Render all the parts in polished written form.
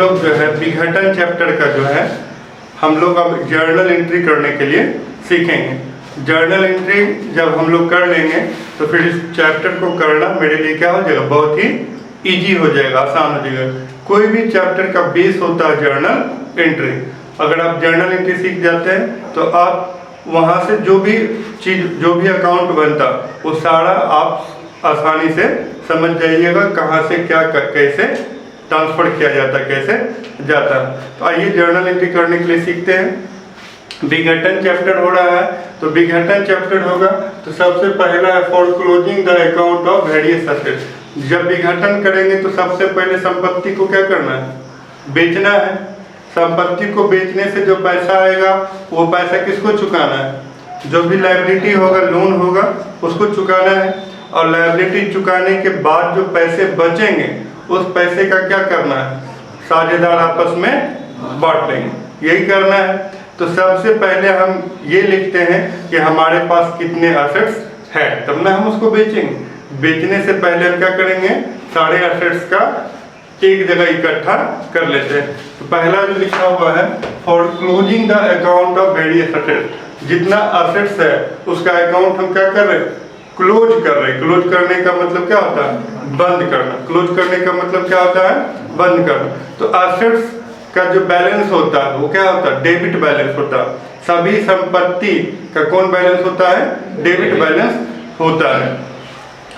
लोग जो है विघटन चैप्टर का जो है हम लोग अब जर्नल एंट्री करने के लिए सीखेंगे। जर्नल एंट्री जब हम लोग कर लेंगे तो फिर इस चैप्टर को करना मेरे लिए क्या हो जाएगा, बहुत ही इजी हो जाएगा, आसान हो जाएगा। कोई भी चैप्टर का बेस होता है जर्नल एंट्री। अगर आप जर्नल एंट्री सीख जाते हैं तो आप वहाँ से जो भी चीज़, जो भी अकाउंट बनता वो सारा आप आसानी से समझ जाइएगा, कहाँ से क्या कैसे ट्रांसफ़र किया जाता, कैसे जाता। तो आइए जर्नल एंट्री करने के लिए सीखते हैं। विघटन चैप्टर हो रहा है, तो विघटन चैप्टर होगा तो सबसे पहला है for closing the account of various assets. जब विघटन करेंगे तो सबसे पहले संपत्ति को क्या करना है, बेचना है। संपत्ति को बेचने से जो पैसा आएगा वो पैसा किसको चुकाना है, जो भी लायबिलिटी होगा, लोन होगा, उसको चुकाना है। और लायबिलिटी चुकाने के बाद जो पैसे बचेंगे उस पैसे का क्या करना है, साझेदार आपस में बांट लेंगे, यही करना है। तो सबसे पहले हम ये लिखते हैं कि हमारे पास कितने एसेट्स है, तब ना हम उसको बेचेंगे। बेचने से पहले हम क्या करेंगे, सारे एसेट्स का एक जगह इकट्ठा कर लेते हैं। तो पहला जो लिखा हुआ है for closing the account of various assets, जितना एसेट्स है उसका अकाउंट हम क्या कर रहे हैं, क्लोज कर रहे हैं। क्लोज करने का मतलब क्या होता है, बंद करना। क्लोज करने का मतलब क्या होता है, बंद करना। तो एसेट्स का जो बैलेंस होता है वो क्या होता है, डेबिट बैलेंस होता है। सभी संपत्ति का कौन बैलेंस होता है, डेबिट बैलेंस होता है।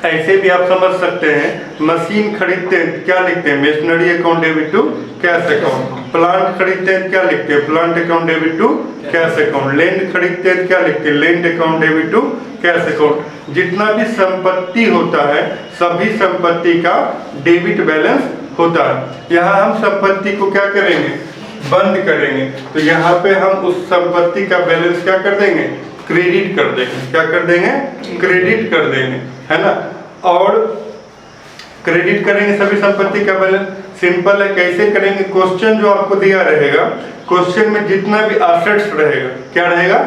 ऐसे भी आप समझ सकते हैं, मशीन खरीदते हैं क्या लिखते हैं, machinery account debit to cash account. Plant खरीदते हैं क्या लिखते हैं, plant account debit to cash account. Land खरीदते हैं क्या लिखते हैं, land account debit to cash account. जितना भी संपत्ति होता है सभी संपत्ति का डेबिट बैलेंस होता है। यहाँ हम संपत्ति को क्या करेंगे, बंद करेंगे। तो यहाँ पे हम उस संपत्ति का बैलेंस क्या कर देंगे, क्रेडिट कर देंगे। क्या कर देंगे, क्रेडिट कर देंगे, है ना। और क्रेडिट करेंगे सभी संपत्ति का बैलेंस। सिंपल है, कैसे करेंगे, क्वेश्चन जो आपको दिया रहेगा, क्वेश्चन में जितना भी एसेट्स रहेगा, क्या रहेगा,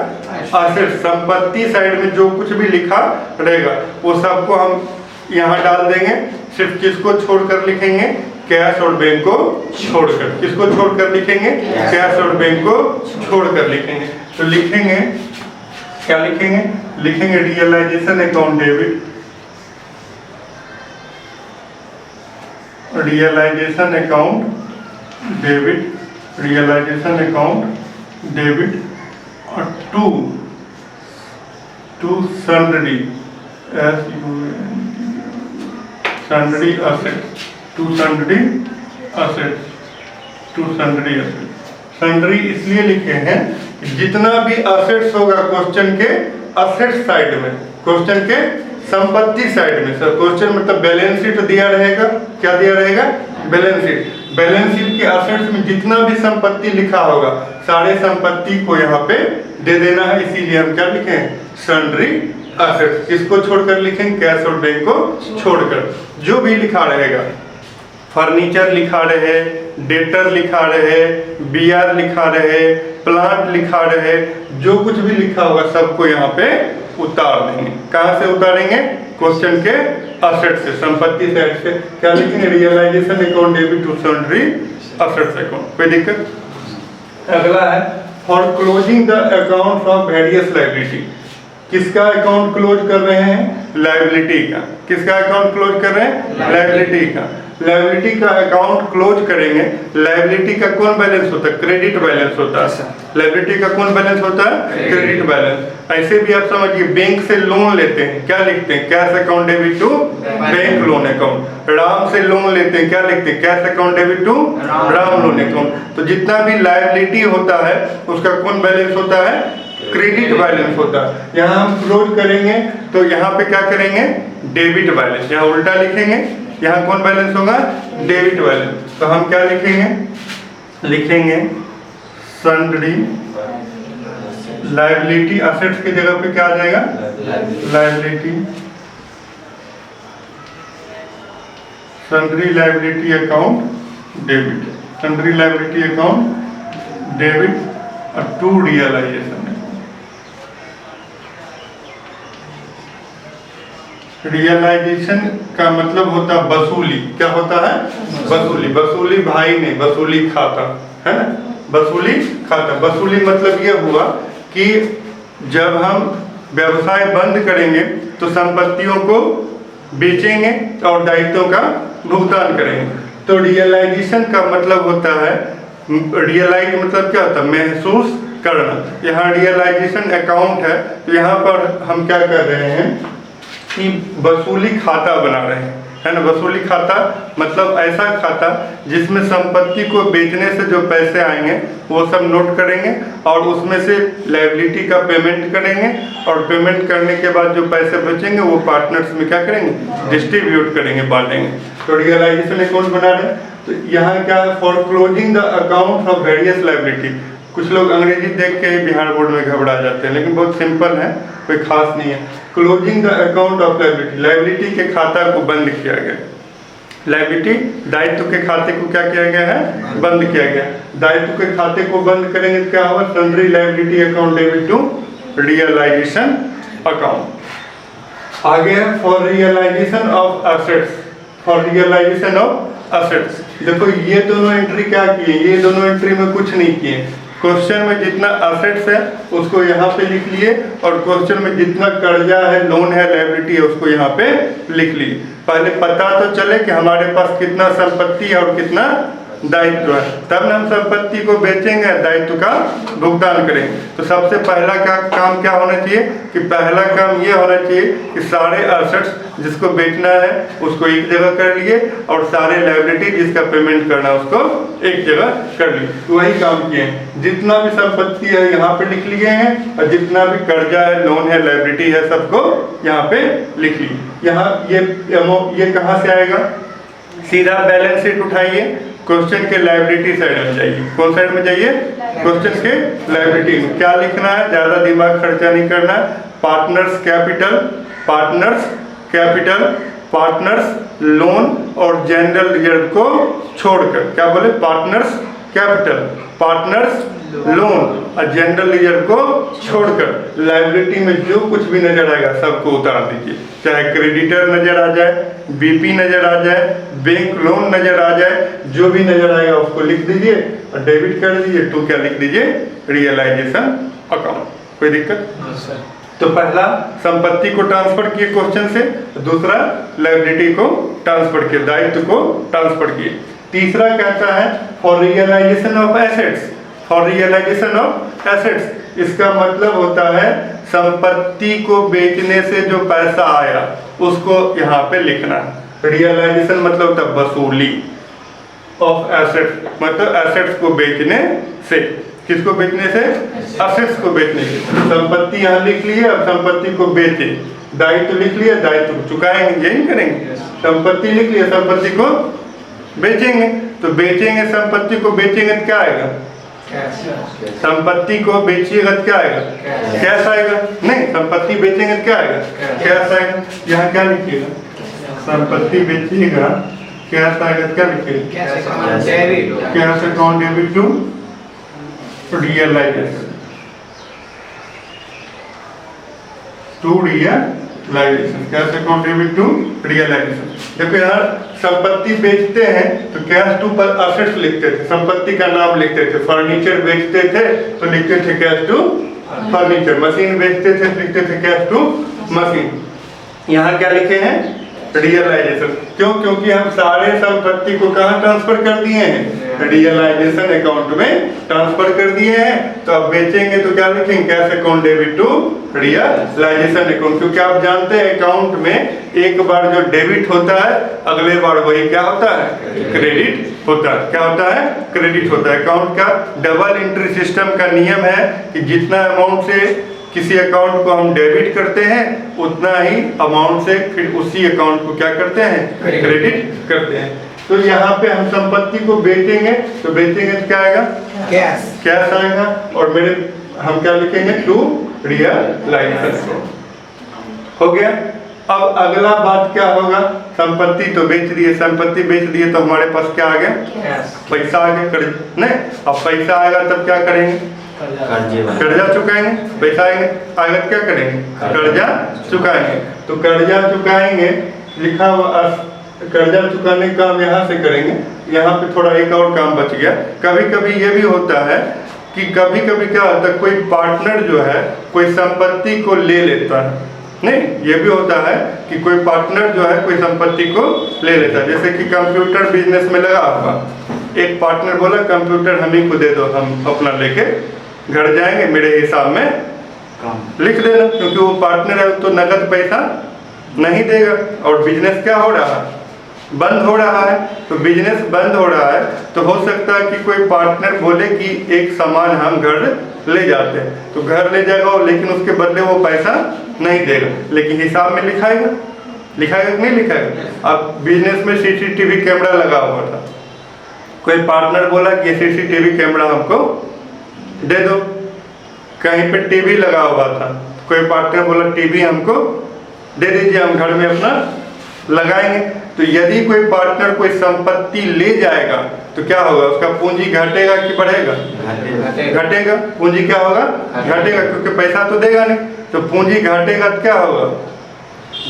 एसेट्स, संपत्ति साइड में जो कुछ भी लिखा रहेगा वो सबको हम यहाँ डाल देंगे। सिर्फ किसको छोड़कर लिखेंगे, कैश और बैंक को छोड़कर। किसको छोड़कर लिखेंगे, कैश और बैंक को छोड़कर लिखेंगे। तो लिखेंगे क्या लिखेंगे, लिखेंगे realisation account debit, realisation account debit, realisation account debit और to sundry sundry assets, to sundry assets, to sundry assets. Sundry इसलिए लिखे हैं कि जितना भी एसेट्स होगा क्वेश्चन के एसेट्स साइड में, क्वेश्चन के संपत्ति साइड में, सर क्वेश्चन मतलब बैलेंस शीट दिया रहेगा, क्या दिया रहेगा, बैलेंस शीट। बैलेंस शीट के एसेट्स में जितना भी संपत्ति लिखा होगा सारे संपत्ति को यहाँ पे दे देना है। इसीलिए हम क्या लिखे हैं, सन्ड्री एसेट्स। किसको छोड़कर लिखेंगे, कैश और बैंक को छोड़कर। जो भी लिखा रहेगा, फर्नीचर लिखा रहे, डेटर लिखा रहे, बीआर लिखा रहे, प्लांट लिखा रहे, जो कुछ भी लिखा होगा सबको यहाँ पे उतार देंगे। कहाँ से उतारेंगे, क्वेश्चन के एसेट से, संपत्ति साइड से। क्या लिखेंगे, realisation account debit to sundry assets account. कोई दिक्कत। अगला है for closing the account of various liability. किसका अकाउंट क्लोज कर रहे हैं, लायबिलिटी का। किसका अकाउंट क्लोज कर रहे हैं, लायबिलिटी का। लायबिलिटी का अकाउंट क्लोज करेंगे। लायबिलिटी का कौन बैलेंस होता है, क्रेडिट बैलेंस होता है। लायबिलिटी का कौन बैलेंस होता है, क्रेडिट बैलेंस। ऐसे भी आप समझिए, बैंक से लोन लेते हैं क्या लिखते हैं, cash account debit to bank loan account. Ram से लोन लेते हैं क्या लिखते हैं, cash account debit to Ram loan account. तो जितना भी लायबिलिटी होता है उसका कौन बैलेंस होता है, क्रेडिट बैलेंस होता है। यहाँ हम क्लोज करेंगे तो यहाँ पे क्या करेंगे, डेबिट बैलेंस। यहाँ उल्टा लिखेंगे, यहाँ कौन बैलेंस होगा, डेबिट बैलेंस। तो हम क्या लिखेंगे, लिखेंगे सन्ड्री लायबिलिटी। एसेट्स की जगह पे क्या आ जाएगा, liability, sundry liability account debit, sundry liability account debit और टू रियलाइजेशन। रियलाइजेशन का मतलब होता है वसूली। क्या होता है? वसूली। वसूली भाई ने वसूली खाता, है ना, वसूली खाता। वसूली मतलब ये हुआ कि जब हम व्यवसाय बंद करेंगे तो संपत्तियों को बेचेंगे और दायित्वों का भुगतान करेंगे। तो रियलाइजेशन का मतलब होता है, रियलाइज मतलब क्या होता है? महसूस करना। यहाँ रियलाइजेशन अकाउंट है, तो यहाँ पर हम क्या कर रहे हैं कि वसूली खाता बना रहे हैं, है ना। वसूली खाता मतलब ऐसा खाता जिसमें संपत्ति को बेचने से जो पैसे आएंगे वो सब नोट करेंगे और उसमें से लायबिलिटी का पेमेंट करेंगे और पेमेंट करने के बाद जो पैसे बचेंगे वो पार्टनर्स में क्या करेंगे? डिस्ट्रीब्यूट करेंगे, बांटेंगे। तो रियलाइजेशन अकाउंट बना रहे हैं। तो यहाँ क्या है? For closing the account of various liability. कुछ लोग अंग्रेजी देख के ही बिहार बोर्ड में घबरा जाते हैं, लेकिन बहुत सिंपल है, कोई खास नहीं है। Closing the account of liability, liability के खाता को बंद किया गया। लायबिलिटी दायित्व के खाते को क्या किया गया है? बंद किया गया। दायित्व के खाते को बंद करेंगे तो क्या होगा? Sundry liability account debit to realisation account. आगे है for realisation of assets. For realisation of assets, देखो ये दोनों एंट्री क्या किए? ये दोनों एंट्री में कुछ नहीं किए। क्वेश्चन में जितना एसेट्स है उसको यहाँ पे लिख लिए और क्वेश्चन में जितना कर्जा है, लोन है, लायबिलिटी है उसको यहाँ पे लिख लिए। पहले पता तो चले कि हमारे पास कितना संपत्ति है और कितना दायित्व है, तब हम संपत्ति को बेचेंगे, दायित्व का भुगतान करेंगे। तो सबसे पहला काम क्या होना चाहिए कि पहला काम ये होना चाहिए कि सारे एसेट्स जिसको बेचना है उसको एक जगह कर लिए और सारे लायबिलिटी जिसका पेमेंट करना है उसको एक जगह कर लिए। तो वही काम किए। जितना भी संपत्ति है यहाँ पे लिख लिए हैं और जितना भी कर्जा है, लोन है, लायबिलिटी है, सबको यहाँ पे लिख लिए। यहाँ ये कहाँ से आएगा? सीधा बैलेंस शीट उठाइए, क्वेश्चन के लायबिलिटी साइड में जाइए। कौन साइड में जाइए? क्वेश्चन के लायबिलिटी में। क्या लिखना है? ज्यादा दिमाग खर्चा नहीं करना है। Partners capital, partners capital, partners loan और जनरल रिजर्व को छोड़कर, क्या बोले? पार्टनर्स कैपिटल, पार्टनर्स लोन और जनरल रिजर्व को छोड़कर लायबिलिटी में जो कुछ भी नजर आएगा सबको उतार दीजिए। चाहे क्रेडिटर नजर आ जाए, बीपी नजर आ जाए, बैंक लोन नजर आ जाए, जो भी नजर आएगा उसको लिख दीजिए और डेबिट कर दीजिए। टू क्या लिख दीजिए? Realization account. कोई दिक्कत? तो पहला संपत्ति को ट्रांसफर किए क्वेश्चन से, दूसरा लायबिलिटी को ट्रांसफर किए, दायित्व को ट्रांसफर किए। तीसरा कहता है for realisation of assets. For realisation of assets इसका मतलब होता है संपत्ति को बेचने से जो पैसा आया उसको यहाँ पे लिखना। रियलाइजेशन मतलब होता है वसूली ऑफ एसेट्स, मतलब एसेट्स को बेचने से। किसको बेचने से? एसेट्स को बेचने से। संपत्ति यहाँ लिख ली है, अब संपत्ति को बेचे। दायित्व लिख लिया, दायित्व को चुकाएंगे, यही करेंगे। संपत्ति लिख लिया, संपत्ति को बेचेंगे। तो बेचेंगे, संपत्ति को बेचेंगे तो क्या आएगा? संपत्ति को बेचिएगा तो क्या आएगा? कैश आएगा। नहीं, संपत्ति बेचेंगे तो क्या आएगा? कैश आएगा। यहाँ क्या लिखिएगा? संपत्ति बेचिएगा, कैश आएगा तो क्या लिखिएगा? Cash account debit to realization, to realization, cash account debit to realization. देखो यार, संपत्ति बेचते हैं तो कैश टू पर असेट्स लिखते थे, संपत्ति का नाम लिखते थे। फर्नीचर बेचते थे तो लिखते थे कैश टू फर्नीचर। मशीन बेचते थे तो लिखते थे कैश टू मशीन। यहाँ क्या लिखे हैं? रियलाइजेशन। क्यों? क्योंकि हम सारे संपत्ति को कहाँ ट्रांसफर कर दिए हैं? रियलाइजेशन अकाउंट में ट्रांसफर कर दिए हैं। तो अब बेचेंगे तो क्या लिखेंगे? Cash account debit to realisation account. क्योंकि आप जानते हैं अकाउंट में एक बार जो डेबिट होता है अगले बार वही क्या होता है? क्रेडिट होता है। क्या होता है? क्रेडिट होता है। अकाउंट का डबल एंट्री सिस्टम का नियम है कि जितना अमाउंट से किसी अकाउंट को हम डेबिट करते हैं उतना ही अमाउंट से फिर उसी अकाउंट को क्या करते हैं? क्रेडिट करते हैं। तो यहाँ पे हम संपत्ति को बेचेंगे तो बेचेंगे तो क्या आएगा? कैश। कैश आएगा। और मेरे हम क्या लिखेंगे? To realization. हो गया। अब अगला बात क्या होगा? संपत्ति तो बेच दिए, संपत्ति बेच दिए तो हमारे पास क्या आ गया? पैसा आ गया। नहीं, अब पैसा आएगा तब क्या करेंगे? कर्जा चुकाएंगे, पैसा आएंगे, आगत क्या करेंगे, कर्जा चुकाएंगे। तो कर्जा चुकाएंगे लिखा हुआ, कर्जा चुकाने का काम यहाँ से करेंगे। यहाँ पे थोड़ा एक और काम बच गया। कभी कभी ये भी होता है कि कभी कभी क्या होता है, कोई पार्टनर जो है कोई संपत्ति को ले लेता है। नहीं, ये भी होता है कि कोई पार्टनर जो है कोई संपत्ति को ले लेता है। जैसे कि कंप्यूटर बिजनेस में लगा हुआ, एक पार्टनर बोला कंप्यूटर हम ही को दे दो, हम अपना लेके घर जाएंगे, मेरे हिसाब में लिख देना, क्योंकि वो पार्टनर है तो नगद पैसा नहीं देगा। और बिजनेस क्या हो रहा है, बंद हो रहा है। तो बिजनेस बंद हो रहा है तो हो सकता है कि कोई पार्टनर बोले कि एक सामान हम घर ले जाते हैं, तो घर ले जाएगा लेकिन उसके बदले वो पैसा नहीं देगा, लेकिन हिसाब में लिखाएगा कि नहीं लिखाएगा। अब बिजनेस में सीसीटीवी कैमरा लगा हुआ था, कोई पार्टनर बोला कि सीसीटीवी कैमरा हमको दे दो। कहीं पे टीवी लगा हुआ था, कोई पार्टनर बोला टीवी हमको दे दीजिए, हम घर में अपना लगाएंगे। तो यदि कोई पार्टनर कोई संपत्ति ले जाएगा तो क्या होगा, उसका पूंजी घटेगा कि बढ़ेगा, घटेगा। पूंजी क्या होगा, घटेगा, क्योंकि पैसा तो देगा नहीं। तो पूंजी घटेगा तो क्या होगा,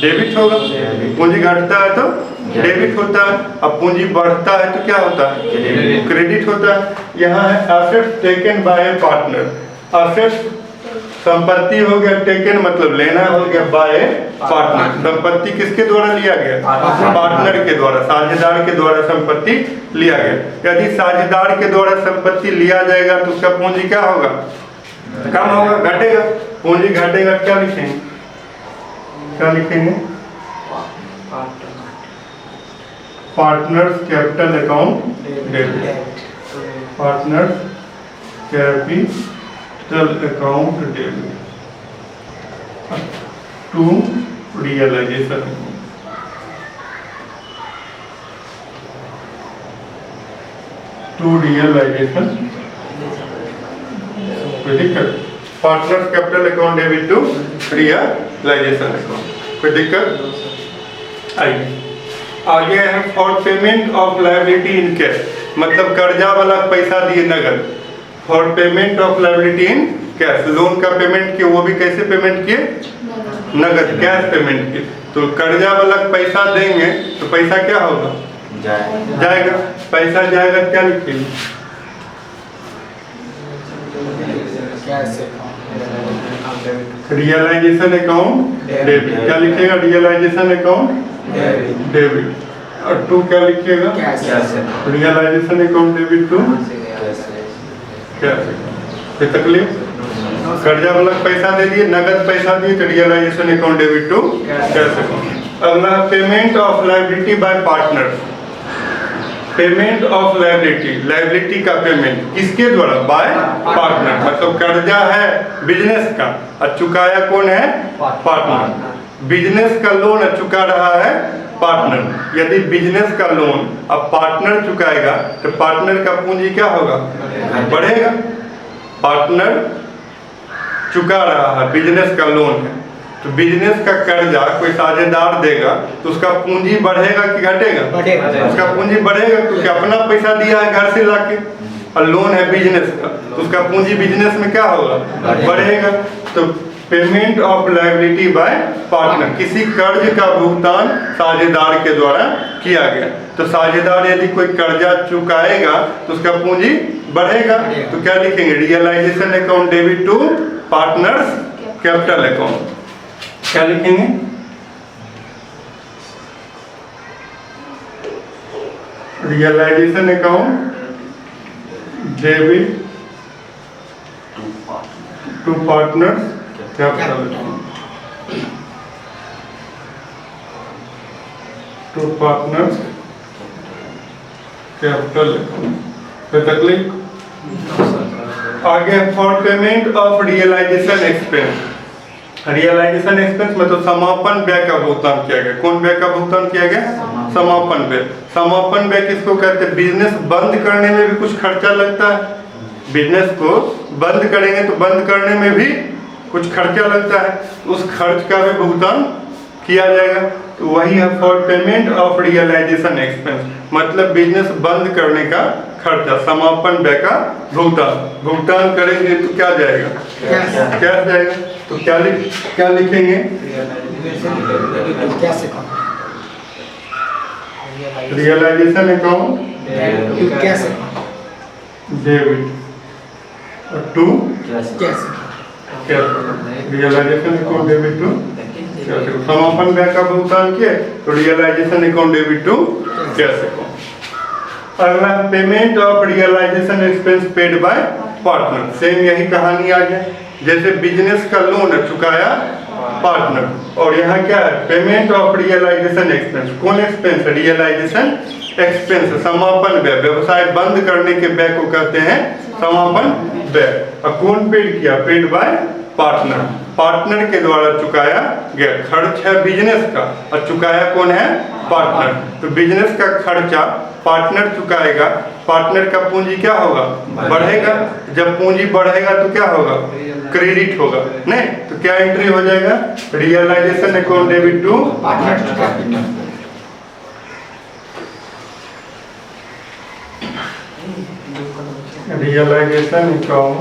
डेबिट होगा। पूंजी घटता है तो डेबिट होता है, अब पूंजी बढ़ता है तो क्या होता है, क्रेडिट होता है। यहाँ है assets taken by A partner. Assets संपत्ति हो गया, टेकन मतलब लेना हो गया, बाय पार्टनर। संपत्ति किसके द्वारा लिया गया, पार्टनर के द्वारा, साझेदार के द्वारा संपत्ति लिया गया। यदि साझेदार के द्वारा संपत्ति लिया जाएगा तो उसका पूंजी क्या होगा, कम होगा, घटेगा। पूंजी घटेगा, क्या लिखेंगे, क्या लिखेंगे, partners capital account debit. Partners capital account debit to realization. To realization, कोई दिक्कत, partners capital account debit to realisation account, कोई दिक्कत। आइए आगे है for payment of liability in cash, मतलब कर्जा वाला पैसा दिए नगद। For payment of liability in cash, loan का पेमेंट किए, वो भी कैसे पेमेंट किए, नगद, कैश पेमेंट किए। तो कर्जा वाला पैसा देंगे तो पैसा क्या होगा, जाएगा। पैसा जाएगा, क्या लिखेंगे, रियलाइजेशन अकाउंट डेबिट। क्या लिखेगा, रियलाइजेशन अकाउंट डेबिट। और टू क्या लिखिएगा, realization account debit to cash. तकलीफ, कर्जा वाला पैसा दे दिए, नगद पैसा दिए, तो realisation account debit to cash account. अगला payment of liability by partner. Payment of liability, liability का पेमेंट किसके द्वारा, बाय पार्टनर। मतलब कर्जा है बिजनेस का और चुकाया कौन है, पार्टनर। बिजनेस का लोन चुका रहा है पार्टनर। यदि बिजनेस का लोन अब पार्टनर चुकाएगा तो पार्टनर का पूंजी क्या होगा, बढ़ेगा। पार्टनर चुका रहा है, बिजनेस का लोन है, तो बिजनेस का कर्जा कोई साझेदार देगा तो उसका पूंजी बढ़ेगा कि घटेगा, उसका पूंजी बढ़ेगा, क्योंकि अपना पैसा दिया है घर से लाके, और लोन है बिजनेस का, तो उसका पूंजी बिजनेस में क्या होगा, बढ़ेगा। तो payment of liability by partner, किसी कर्ज का भुगतान साझेदार के द्वारा किया गया। तो साझेदार यदि कोई कर्जा चुकाएगा तो उसका पूंजी बढ़ेगा। तो क्या लिखेंगे, realisation account debit to partners capital account. क्या लिखेंगे, realisation account debit to partners capital account to partners capital account. तकलीफ आगे for payment of realisation expense. Realization expense में तो समापन व्यय का भुगतान किया गया। कौन व्यय का भुगतान किया गया, समापन व्यय। समापन व्यय किसको कहते हैं, बिजनेस बंद करने में भी कुछ खर्चा लगता है। बिजनेस को बंद करेंगे तो बंद करने में भी कुछ खर्चा लगता है, उस खर्च का भी भुगतान किया जाएगा। तो वही है for payment of realisation expense, मतलब बिजनेस बंद करने का खर्चा, समापन व्यय का भुगतान। भुगतान करेंगे तो क्या जाएगा? कैश जाएगा। तो क्या लिखेंगे? Realisation account debit to cash. Realisation account debit to cash. समापन व्यय का भुगतान किए तो realisation account debit to cash account. अगला payment of realisation expense paid by partner. Same यही कहानी आ गया, जैसे बिजनेस का लोन चुकाया पार्टनर, और यहाँ क्या है? Payment of realisation expense. कौन एक्सपेंस? रियलाइजेशन एक्सपेंस, समापन व्यय। व्यवसाय बंद करने के व्यय को कहते हैं समापन व्यय। और कौन पेड किया? Paid by partner. पार्टनर के द्वारा चुकाया गया खर्च है बिजनेस का, और चुकाया कौन है? पार्टनर। तो बिजनेस का खर्चा पार्टनर चुकाएगा। पार्टनर का पूंजी क्या होगा? बढ़ेगा। जब पूंजी बढ़ेगा तो क्या होगा? क्रेडिट होगा। नहीं तो क्या एंट्री हो जाएगा? Realization account debit to realisation account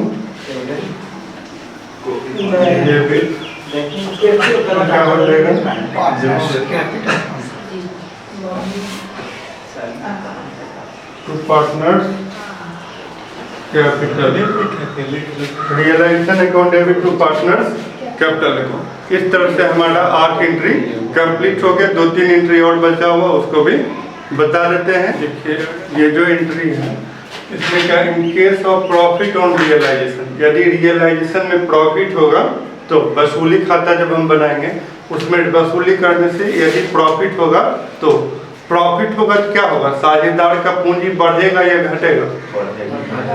debit क्या हो जाएगा? To partners capital. Realization account debit to partners capital account. इस तरह से हमारा 8 एंट्री कंप्लीट हो गया। 2-3 एंट्री और बचा हुआ, उसको भी बता देते हैं। देखिए ये जो एंट्री है इसमें क्या? In case of profit on realization, यदि रियलाइजेशन में प्रॉफिट होगा तो वसूली खाता जब हम बनाएंगे उसमें वसूली करने से यदि प्रॉफिट होगा तो प्रॉफिट होगा तो क्या होगा? साझेदार का पूंजी बढ़ेगा या घटेगा?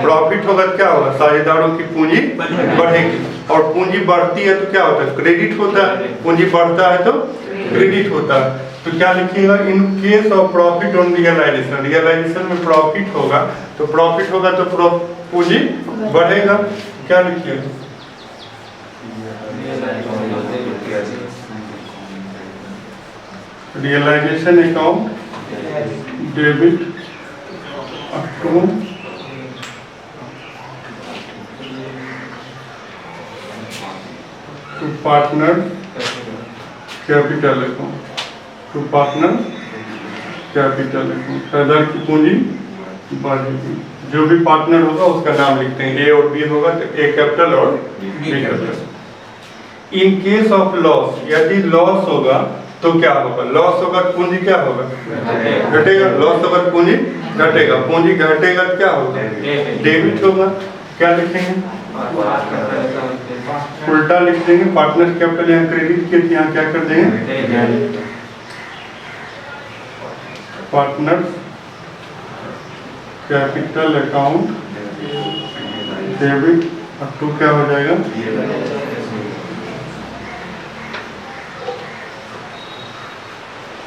प्रॉफिट होगा तो क्या होगा? साझेदारों की पूंजी बढ़ेगी, और पूंजी बढ़ती है तो क्या होता है? क्रेडिट होता है। पूंजी बढ़ता है तो क्रेडिट होता है। तो क्या लिखिएगा? In case of profit on realization. Realization में प्रॉफिट होगा तो पूंजी बढ़ेगा। क्या लिखिएगा? Realization account debit to partner capital account. To partner capital account. साझेदार की पूंजी बढ़ेगी। जो भी पार्टनर होगा उसका नाम लिखते हैं। ए और बी होगा तो ए कैपिटल और B capital. In case of loss, यदि लॉस होगा तो क्या होगा? लॉस होगा तो पूंजी क्या होगा? घटेगा। लॉस होगा तो पूंजी घटेगा। पूंजी घटेगा तो क्या होगा? डेबिट होगा। क्या लिखेंगे? उल्टा लिख देंगे। पार्टनर कैपिटल यहाँ क्रेडिट के, यहाँ क्या कर देंगे? पार्टनर कैपिटल अकाउंट डेबिट और टू क्या हो जाएगा?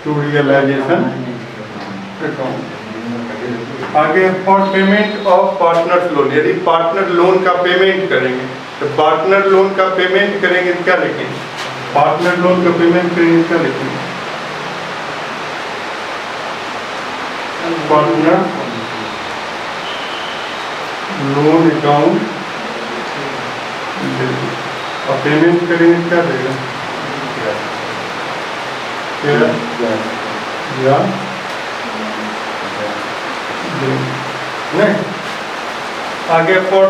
To realisation account. आगे for payment of partner loan. यदि पार्टनर लोन का पेमेंट करेंगे तो पार्टनर लोन का पेमेंट करेंगे तो क्या लिखेंगे? पार्टनर लोन का पेमेंट करेंगे क्या लिखेंगे? पार्टनर लोन अकाउंट और पेमेंट करेंगे क्या देगा? या नहीं। आगे for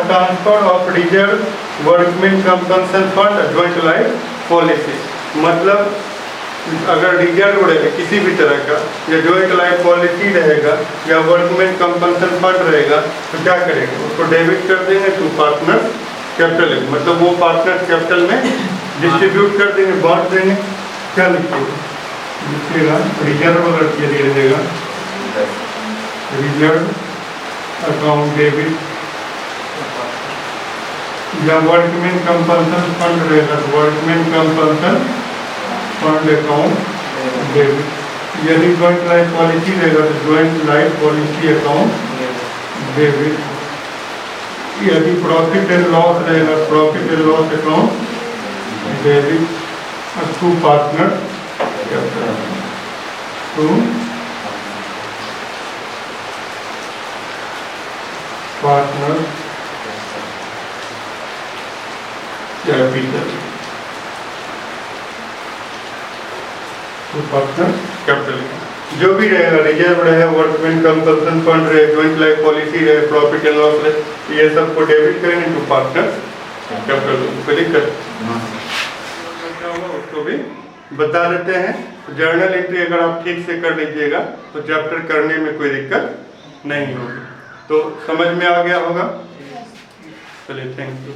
transfer of reserve workmen compensation fund joint life policy. मतलब अगर रिजर्व रहेगा किसी भी तरह का, या जॉइंट लाइफ पॉलिसी रहेगा, या वर्कमेन कंपनसेशन फंड रहेगा तो क्या करेंगे? उसको डेबिट कर देंगे टू पार्टनर कैपिटल। मतलब वो पार्टनर कैपिटल में डिस्ट्रीब्यूट कर देंगे, बांट देंगे। क्या लिखिएगा? रिजर्व अगर यदि रहेगा रिजर्व अकाउंट डेबिट, या वर्कमेन कंपल्सन फंड रहेगा तो workmen compensation fund account debit. यदि जॉइंट लाइफ पॉलिसी रहेगा तो joint life policy account debit. यदि प्रॉफिट एंड लॉस रहेगा profit and loss account debit. To partner to partner capital, जो भी रहेगा, रिजर्व रहे, वर्कमैन कंपल्सन फंड रहे, जॉइंट लाइफ पॉलिसी रहे, प्रॉफिट एंड लॉस रहे, ये सब को डेबिट करेंगे टू पार्टनर कैपिटल। कोई दिक्कत क्या होगा उसको भी बता देते हैं। जर्नल एंट्री अगर आप ठीक से कर लीजिएगा तो चैप्टर करने में कोई दिक्कत नहीं होगी। तो समझ में आ गया होगा। चलिए, थैंक यू।